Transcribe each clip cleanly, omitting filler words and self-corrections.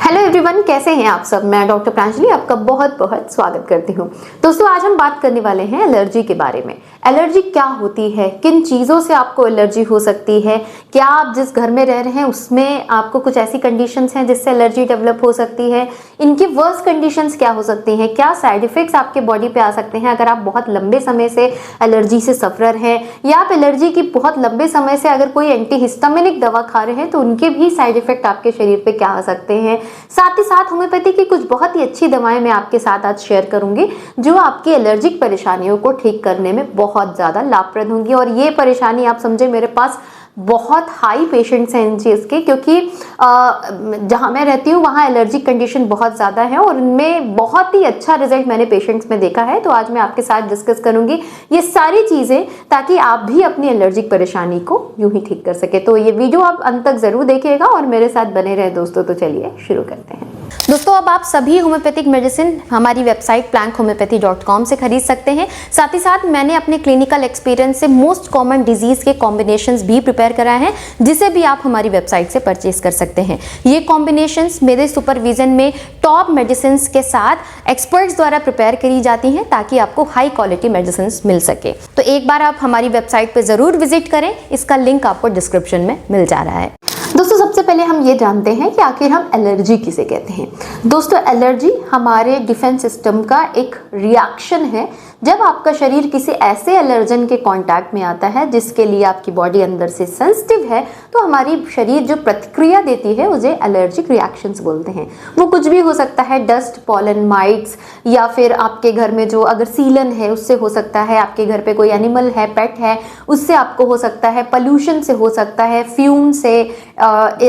Hello everyone, कैसे हैं आप सब। मैं डॉक्टर प्रांजलि आपका बहुत बहुत स्वागत करती हूं। दोस्तों, आज हम बात करने वाले हैं एलर्जी के बारे में। एलर्जी क्या होती है, किन चीज़ों से आपको एलर्जी हो सकती है, क्या आप जिस घर में रह रहे हैं उसमें आपको कुछ ऐसी कंडीशंस हैं जिससे एलर्जी डेवलप हो सकती है, इनकी वर्स्ट कंडीशंस क्या हो सकती हैं, क्या साइड इफेक्ट्स आपके बॉडी पे आ सकते हैं अगर आप बहुत लंबे समय से एलर्जी से सफर हैं, या आप एलर्जी की बहुत लंबे समय से अगर कोई एंटीहिस्टामिनिक दवा खा रहे हैं तो उनके भी साइड इफेक्ट आपके शरीर पे क्या आ सकते हैं। साथ ही साथ होम्योपैथी की कुछ बहुत ही अच्छी दवाएं मैं आपके साथ आज शेयर करूंगी जो आपकी एलर्जिक परेशानियों को ठीक करने में बहुत ज़्यादा लाभप्रद होंगी। और ये परेशानी आप समझे, मेरे पास बहुत हाई पेशेंट्स हैं इन चीज़ के, क्योंकि जहाँ मैं रहती हूँ वहाँ एलर्जिक कंडीशन बहुत ज़्यादा है और इनमें बहुत ही अच्छा रिजल्ट मैंने पेशेंट्स में देखा है। तो आज मैं आपके साथ डिस्कस करूँगी ये सारी चीज़ें ताकि आप भी अपनी एलर्जिक परेशानी को यूं ही ठीक कर सके। तो ये वीडियो आप अंत तक ज़रूर देखिएगा और मेरे साथ बने रहे दोस्तों। तो चलिए शुरू करते हैं। दोस्तों, अब आप सभी होम्योपैथिक मेडिसिन हमारी वेबसाइट plankhomeopathy.com से खरीद सकते हैं। साथ ही साथ मैंने अपने क्लिनिकल एक्सपीरियंस से मोस्ट कॉमन डिजीज के कॉम्बिनेशंस भी प्रिपेयर कराए हैं, जिसे भी आप हमारी वेबसाइट से परचेज कर सकते हैं। ये कॉम्बिनेशंस मेरे सुपरविजन में टॉप मेडिसिन के साथ एक्सपर्ट्स द्वारा प्रिपेयर करी जाती हैं ताकि आपको हाई क्वालिटी मेडिसिन मिल सके। तो एक बार आप हमारी वेबसाइट पर जरूर विजिट करें, इसका लिंक आपको डिस्क्रिप्शन में मिल जा रहा है। दोस्तों, सबसे पहले हम ये जानते हैं कि आखिर हम एलर्जी किसे कहते हैं। दोस्तों, एलर्जी हमारे डिफेंस सिस्टम का एक रिएक्शन है। जब आपका शरीर किसी ऐसे एलर्जन के कांटेक्ट में आता है जिसके लिए आपकी बॉडी अंदर से सेंसिटिव है, तो हमारी शरीर जो प्रतिक्रिया देती है उसे एलर्जिक रिएक्शंस बोलते हैं। वो कुछ भी हो सकता है, डस्ट, पॉलन, माइट्स, या फिर आपके घर में जो अगर सीलन है उससे हो सकता है, आपके घर पे कोई एनिमल है, पेट है, उससे आपको हो सकता है, पॉल्यूशन से हो सकता है, फ्यूम से,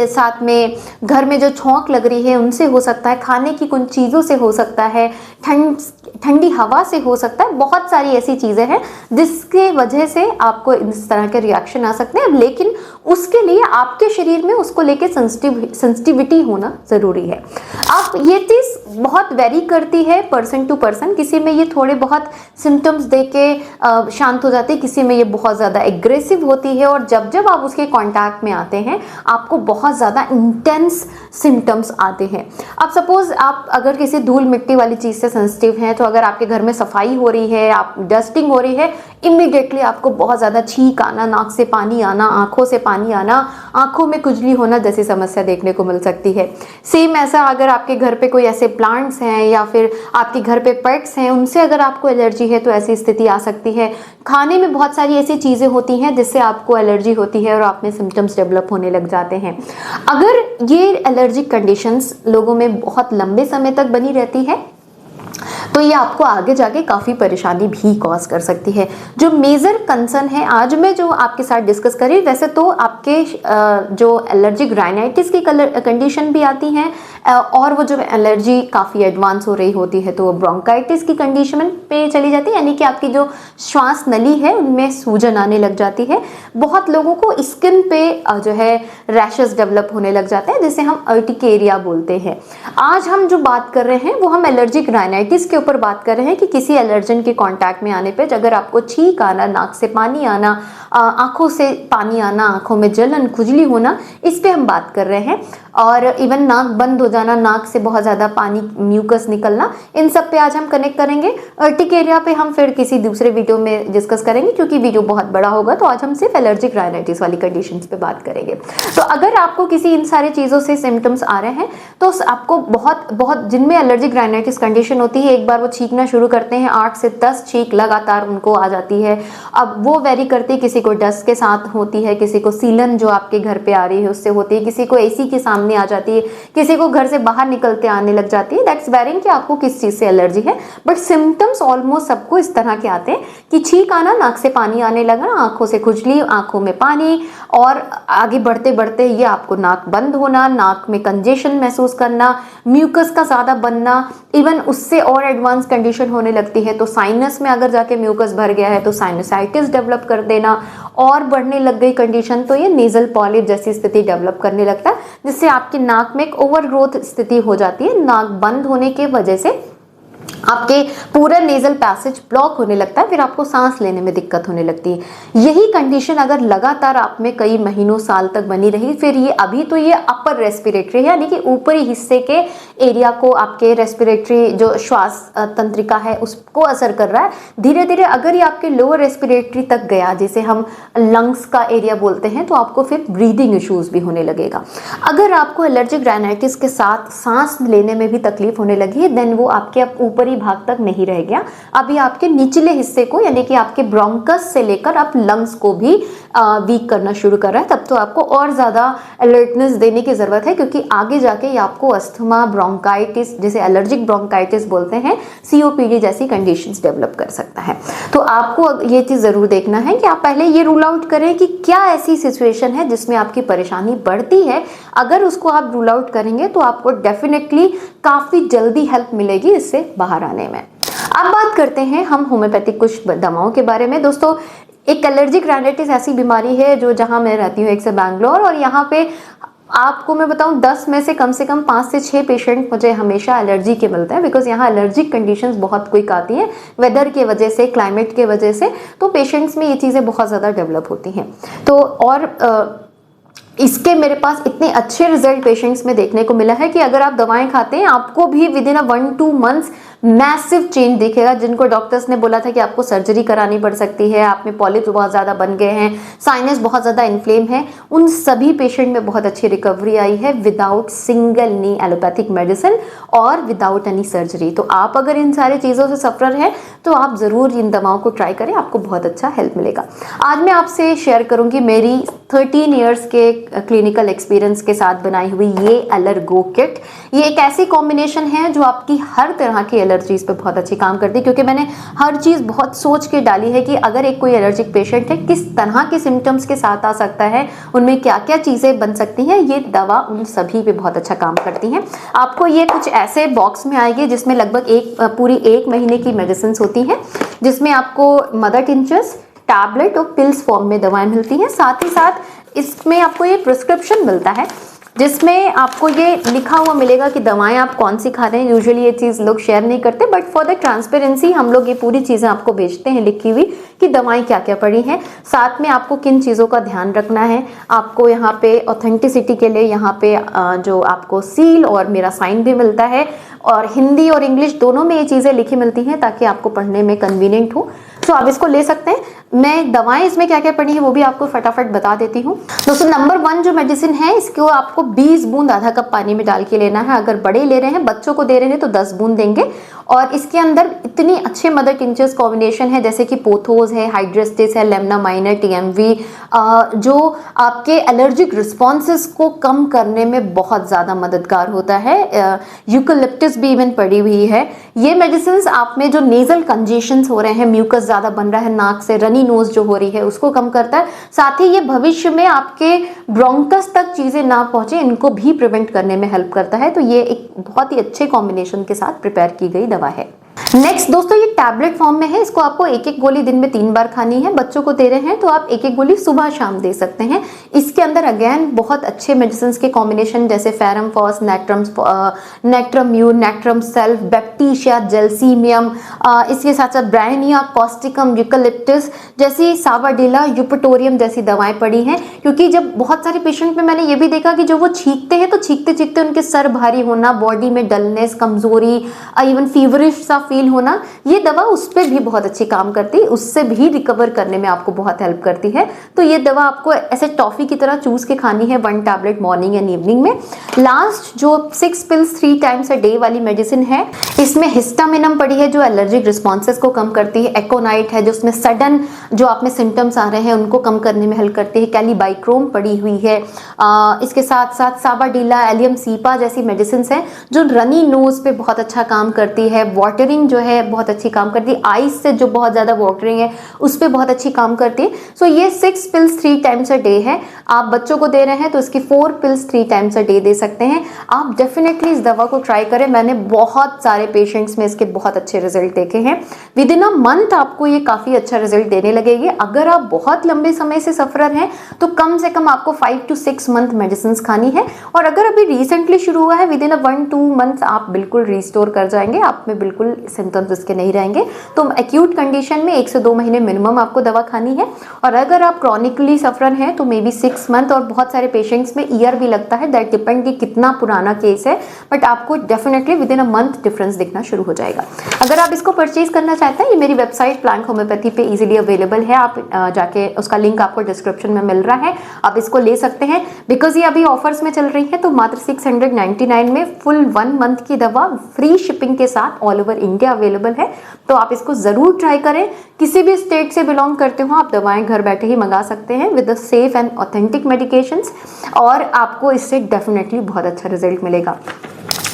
साथ में घर में जो छोंक लग रही है उनसे हो सकता है, खाने की कुछ चीज़ों से हो सकता है, ठंडी हवा से हो सकता है। बहुत सारी ऐसी चीज़ें हैं जिसके वजह से आपको इस तरह के रिएक्शन आ सकते हैं, लेकिन उसके लिए आपके शरीर में उसको लेके सेंसिटिविटी होना ज़रूरी है। अब ये चीज़ बहुत वेरी करती है पर्सन टू पर्सन। किसी में ये थोड़े बहुत सिम्टम्स देके शांत हो जाती है, किसी में ये बहुत ज़्यादा एग्रेसिव होती है, और जब जब आप उसके कॉन्टैक्ट में आते हैं आपको बहुत ज़्यादा इंटेंस सिम्टम्स आते हैं। अब सपोज आप अगर किसी धूल मिट्टी वाली चीज़ से सेंसिटिव हैं, तो अगर आपके घर में सफाई हो रही है, आप डस्टिंग हो रही है, इमीडिएटली आपको बहुत ज़्यादा छींक आना, नाक से पानी आना, आंखों से पानी आना, आंखों में खुजली होना जैसी समस्या देखने को मिल सकती है। सेम ऐसा अगर आपके घर पे कोई ऐसे प्लांट्स हैं या फिर आपके घर पे पेट्स हैं, उनसे अगर आपको एलर्जी है तो ऐसी स्थिति आ सकती है। खाने में बहुत सारी ऐसी चीज़ें होती हैं जिससे आपको एलर्जी होती है और आप में सिम्टम्स डेवलप होने लग जाते हैं। अगर ये एलर्जिक कंडीशंस लोगों में बहुत लंबे समय तक बनी रहती है तो ये आपको आगे जाके काफ़ी परेशानी भी कॉज कर सकती है। जो मेजर कंसर्न है आज मैं जो आपके साथ डिस्कस करी, वैसे तो आपके जो एलर्जिक राइनाइटिस की कंडीशन भी आती हैं, और वो जो एलर्जी काफ़ी एडवांस हो रही होती है तो वो ब्रोंकाइटिस की कंडीशन पे चली जाती है, यानी कि आपकी जो श्वास नली है उनमें सूजन आने लग जाती है। बहुत लोगों को स्किन पे जो है रैशेस डेवलप होने लग जाते हैं, जिसे हम अर्टिकेरिया बोलते हैं। आज हम जो बात कर रहे हैं वो हम एलर्जिक राइनाइटिस के ऊपर बात कर रहे हैं कि किसी एलर्जन के कांटेक्ट में आने पे अगर आपको छींक आना, नाक से पानी आना, आंखों से पानी आना, आंखों में जलन, खुजली होना, इस पे हम बात कर रहे हैं। और इवन नाक बंद हो जाना, नाक से बहुत ज़्यादा पानी, म्यूकस निकलना, इन सब पे आज हम कनेक्ट करेंगे। अर्टिकेरिया पे हम फिर किसी दूसरे वीडियो में डिस्कस करेंगे, क्योंकि वीडियो बहुत बड़ा होगा। तो आज हम सिर्फ एलर्जिक राइनाइटिस वाली कंडीशंस पे बात करेंगे। तो अगर आपको किसी इन सारी चीज़ों से सिम्टम्स आ रहे हैं तो आपको बहुत जिनमें एलर्जिक राइनाइटिस कंडीशन होती है, एक बार वो छींकना शुरू करते हैं, 8 से 10 छींक लगातार उनको आ जाती है। अब वो वेरी करती है, किसी को डस्ट के साथ होती है, किसी को सीलन जो आपके घर पे आ रही है उससे होती है, किसी को एसी के सामने आ जाती है, किसी को घर से बाहर निकलते आने लग जाती है। दैट्स वेरिंग कि आपको किस चीज़ से एलर्जी है, बट सिम्टम्स ऑलमोस्ट सबको इस तरह के आते हैं कि छींक आना, नाक से पानी आने लगना, आंखों से खुजली, आंखों में पानी, और आगे बढ़ते बढ़ते ये आपको नाक बंद होना, नाक में कंजेशन महसूस करना, म्यूकस का ज़्यादा बनना, इवन उससे और एडवांस कंडीशन होने लगती है तो साइनस में अगर जाके म्यूकस भर गया है तो साइनसाइटिस डेवलप कर देना, और बढ़ने लग गई कंडीशन तो ये नेजल पॉलिप जैसी स्थिति डेवलप करने लगता है, जिससे आपकी नाक में एक ओवरग्रोथ स्थिति हो जाती है। नाक बंद होने की वजह से आपके पूरा नेजल पैसेज ब्लॉक होने लगता है, फिर आपको सांस लेने में दिक्कत होने लगती है। यही कंडीशन अगर लगातार आप में कई महीनों साल तक बनी रही, फिर ये अभी तो ये अपर रेस्पिरेटरी यानी कि ऊपरी हिस्से के एरिया को, आपके रेस्पिरेटरी जो श्वास तंत्रिका है उसको असर कर रहा है। धीरे धीरे अगर ये आपके लोअर रेस्पिरेटरी तक गया, जिसे हम लंग्स का एरिया बोलते हैं, तो आपको फिर ब्रीदिंग इश्यूज भी होने लगेगा। अगर आपको एलर्जिक राइनाइटिस के साथ सांस लेने में भी तकलीफ होने लगी है, देन वो आपके ऊपरी भाग तक नहीं रह गया, अभी आपके निचले हिस्से को यानी कि आपके ब्रोंकस से लेकर आप लंग्स को भी वीक करना शुरू कर रहा है। तब तो आपको और ज्यादा अलर्टनेस देने की जरूरत है, क्योंकि आगे जाके ये आपको अस्थमा, ब्रोंकाइटिस, जिसे एलर्जिक ब्रोंकाइटिस बोलते हैं, सीओपीडी जैसी कंडीशंस डेवलप कर सकता है। तो आपको ये चीज जरूर देखना है कि आप पहले ये रूल आउट करें कि क्या ऐसी सिचुएशन है जिसमें आपकी परेशानी बढ़ती है। अगर उसको आप रूल आउट करेंगे तो आपको डेफिनेटली काफी जल्दी हेल्प मिलेगी इससे बाहर आने में। अब बात करते हैं हम होम्योपैथिक कुछ दवाओं के बारे में। दोस्तों, एक एलर्जिक राइनाइटिस ऐसी बीमारी है जो, जहां मैं रहती हूँ एक से बैंगलोर, और यहाँ पे आपको मैं बताऊं 10 में से कम 5 से 6 पेशेंट मुझे हमेशा एलर्जी के मिलते हैं, बिकॉज यहाँ एलर्जिक कंडीशंस बहुत क्विक आती हैं वेदर के वजह से, क्लाइमेट के वजह से, तो पेशेंट्स में ये चीज़ें बहुत ज़्यादा डेवलप होती हैं। तो और इसके मेरे पास इतने अच्छे रिजल्ट पेशेंट्स में देखने को मिला है कि अगर आप दवाएं खाते हैं आपको भी with in 1-2 months massive change दिखेगा। जिनको डॉक्टर्स ने बोला था कि आपको सर्जरी करानी पड़ सकती है, आप में पॉलिप्स बहुत ज़्यादा बन गए हैं, साइनस बहुत ज़्यादा इन्फ्लेम है, उन सभी पेशेंट में बहुत अच्छी रिकवरी आई है विदाउट सिंगल नी एलोपैथिक मेडिसिन और विदाउट एनी सर्जरी। तो आप अगर इन सारी चीज़ों से सफर है तो आप ज़रूर इन दवाओं को ट्राई करें, आपको बहुत अच्छा हेल्प मिलेगा। आज मैं आपसे शेयर करूँगी मेरी 13 ईयर्स के क्लिनिकल एक्सपीरियंस के साथ बनाई हुई ये अलर्गो किट। ये एक ऐसी कॉम्बिनेशन है जो आपकी हर तरह की एलर्जीज पे बहुत अच्छी काम करती है, क्योंकि मैंने हर चीज़ बहुत सोच के डाली है कि अगर एक कोई एलर्जिक पेशेंट है किस तरह के सिम्टम्स के साथ आ सकता है, उनमें क्या क्या चीज़ें बन सकती हैं, ये दवा उन सभी पे बहुत अच्छा काम करती हैं। आपको ये कुछ ऐसे बॉक्स में आएगी जिसमें लगभग पूरी 1 महीने की मेडिसिन होती हैं, जिसमें आपको मदर टिंचर्स, टैबलेट और पिल्स फॉर्म में दवाएं मिलती हैं। साथ ही साथ इसमें आपको ये प्रिस्क्रिप्शन मिलता है जिसमें आपको ये लिखा हुआ मिलेगा कि दवाएं आप कौन सी खा रहे हैं। यूजुअली ये चीज़ लोग शेयर नहीं करते, बट फॉर द ट्रांसपेरेंसी हम लोग ये पूरी चीज़ें आपको भेजते हैं लिखी हुई कि दवाएं क्या क्या पड़ी हैं, साथ में आपको किन चीज़ों का ध्यान रखना है। आपको यहाँ पे ऑथेंटिसिटी के लिए यहाँ पे जो आपको सील और मेरा साइन भी मिलता है, और हिंदी और इंग्लिश दोनों में ये चीज़ें लिखी मिलती हैं ताकि आपको पढ़ने में कन्वीनियंट हो। तो आप इसको ले सकते हैं। मैं दवाएं इसमें क्या क्या पड़ी है वो भी आपको फटाफट बता देती हूँ। दोस्तों, नंबर 1 जो मेडिसिन है, इसको आपको 20 बूंद आधा कप पानी में डाल के लेना है। अगर बड़े ले रहे हैं, बच्चों को दे रहे हैं तो 10 बूंद देंगे। और इसके अंदर इतनी अच्छे मदर टिंचर्स कॉम्बिनेशन है, जैसे कि पोथोस है, हाइड्रेस्टिस है, लेमना माइनर, टीएमवी, जो आपके एलर्जिक रिस्पॉन्सेस को कम करने में बहुत ज़्यादा मददगार होता है। यूकलिप्टस भी इवन पड़ी हुई है। ये मेडिसिन आप में जो नेजल कंजेशंस हो रहे हैं, म्यूकस ज़्यादा बन रहा है नाक से, रनी नोज जो हो रही है, उसको कम करता है। साथ ही ये भविष्य में आपके ब्रोंकस तक चीज़ें ना पहुँचे, इनको भी प्रिवेंट करने में हेल्प करता है। तो ये एक बहुत ही अच्छे कॉम्बिनेशन के साथ प्रिपेयर की गई दवा है। नेक्स्ट दोस्तों, ये टैबलेट फॉर्म में है। इसको आपको 1-1 गोली दिन में 3 बार खानी है। बच्चों को दे रहे हैं तो आप 1-1 गोली सुबह शाम दे सकते हैं। इसके अंदर अगेन बहुत अच्छे मेडिसिन के कॉम्बिनेशन, जैसे ferrum phos, natrum mur, natrum sulph, baptisia, gelsemium, इसके साथ साथ ब्रायनिया, कॉस्टिकम, यूकलिप्टस जैसी, सावाडिला, यूपटोरियम जैसी दवाएं पड़ी हैं। क्योंकि जब बहुत सारे पेशेंट में मैंने ये भी देखा कि जब वो छींकते हैं तो छींकते छींकते उनके सर भारी होना, बॉडी में डलनेस, कमजोरी, इवन फीवरिश सा फील होना, ये दवा उस पर भी बहुत अच्छी काम करती है, उससे भी रिकवर करने में आपको बहुत हेल्प करती है। तो ये दवा आपको ऐसे टॉफी की तरह चूस के खानी है, 1 टैबलेट मॉर्निंग एंड इवनिंग में। लास्ट जो 6 पिल्स 3 टाइम्स अ डे वाली मेडिसिन है, इसमें हिस्टामिनम पड़ी है जो एलर्जिक रिस्पॉन्सेस को कम करती है। एकोनाइट है जो उसमें सडन जो आप में सिम्टम्स आ रहे हैं उनको कम करने में हेल्प करती है। कैलीबाइक्रोम पड़ी हुई है। इसके साथ साथ साबाडीला, एलियम सीपा जैसी मेडिसिन है जो रनी नोज पे बहुत अच्छा काम करती है। वाटरिंग जो है बहुत अच्छी काम करती है। आइस से जो बहुत ज़्यादा वाटरिंग है उस पर बहुत अच्छी काम करती है। सो ये 6 पिल्स 3 टाइम्स अ डे है। आप बच्चों को दे रहे हैं तो इसकी 4 pills 3 times a day they सकते हैं। आप डेफिनेटली इस दवा को ट्राई करें। मैंने बहुत सारे पेशेंट्स में इसके बहुत अच्छे रिजल्ट देखे हैं। विद इन अ मंथ आपको ये काफ़ी अच्छा रिजल्ट देने लगेगी। अगर आप बहुत लंबे समय से सफर हैं तो कम से कम आपको 5 to 6 मंथ मेडिसिन खानी है। और अगर अभी रिसेंटली शुरू हुआ है, विद इन अ 1-2 मंथ आप बिल्कुल रिस्टोर कर जाएंगे। आप में बिल्कुल सिम्टम्स इसके नहीं रहेंगे। तो एक्यूट कंडीशन में 1 से 2 महीने मिनिमम आपको दवा खानी है, और अगर आप क्रॉनिकली सफर हैं तो मे बी 6 मंथ, और बहुत सारे पेशेंट्स में ईयर भी लगता है, दैट डिपेंड कि कितना पुराना केस है, बट आपको definitely with in a month difference दिखना शुरू हो जाएगा। अगर आप इसको परचेज करना चाहते हैं, ये मेरी वेबसाइट प्लांट होम्योपैथी पे इजीली अवेलेबल है, आप जाके उसका लिंक आपको डिस्क्रिप्शन में मिल रहा है, आप इसको ले सकते हैं। बिकॉज ये अभी ऑफर्स में चल रही है, तो मात्र 699 में फुल 1 मंथ की दवा फ्री शिपिंग के साथ ऑल ओवर इंडिया अवेलेबल है। तो आप इसको जरूर ट्राई करें। किसी भी स्टेट से बिलोंग करते हो आप दवाएं घर बैठे ही मंगा सकते हैं with the safe and authentic medications, और आपको इससे डेफिनेटली बहुत अच्छा रिजल्ट मिलेगा।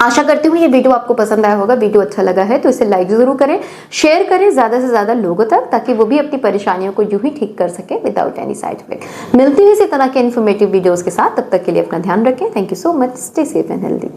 आशा करती हूँ ये वीडियो आपको पसंद आया होगा। वीडियो अच्छा लगा है तो इसे लाइक जरूर करें, शेयर करें ज़्यादा से ज़्यादा लोगों तक, ताकि वो भी अपनी परेशानियों को यूं ही ठीक कर सके विदाउट एनी साइड इफेक्ट। मिलती है इसी तरह के इन्फॉर्मेटिव वीडियोस के साथ, तब तक के लिए अपना ध्यान रखें। Thank you so much, stay safe and healthy.